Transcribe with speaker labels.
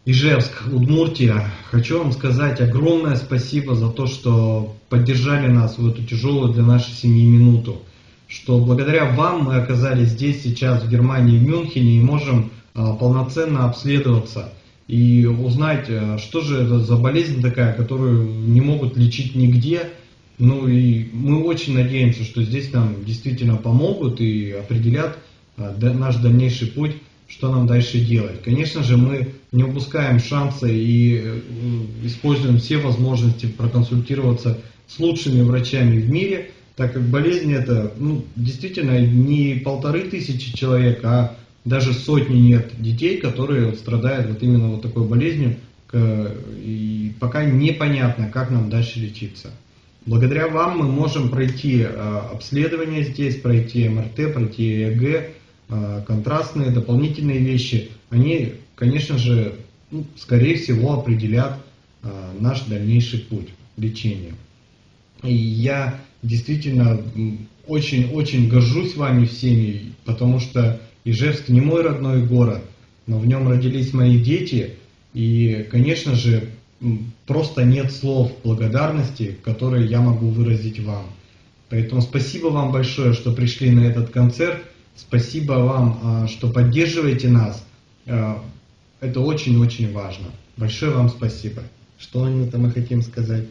Speaker 1: Ижевск, Удмуртия. Хочу вам сказать огромное спасибо за то, что поддержали нас в эту тяжелую для нашей семьи минуту. Что благодаря вам мы оказались здесь сейчас, в Германии, в Мюнхене, и можем полноценно обследоваться и узнать, что же это за болезнь такая, которую не могут лечить нигде. Ну и мы очень надеемся, что здесь нам действительно помогут и определят наш дальнейший путь, что нам дальше делать. Конечно же, мы не упускаем шансы и используем все возможности проконсультироваться с лучшими врачами в мире, так как болезнь это действительно не 1500 человек, а даже сотни нет детей, которые страдают вот именно вот такой болезнью, и пока непонятно, как нам дальше лечиться. Благодаря вам мы можем пройти обследование здесь, пройти МРТ, пройти ЭЭГ, контрастные, дополнительные вещи. Они, конечно же, скорее всего определят наш дальнейший путь лечения. И я действительно очень-очень горжусь вами всеми, потому что Ижевск не мой родной город, но в нем родились мои дети, и, конечно же, просто нет слов благодарности, которые я могу выразить вам. Поэтому спасибо вам большое, что пришли на этот концерт, спасибо вам, что поддерживаете нас, это очень-очень важно. Большое вам спасибо. Что, Анюта, мы хотим сказать?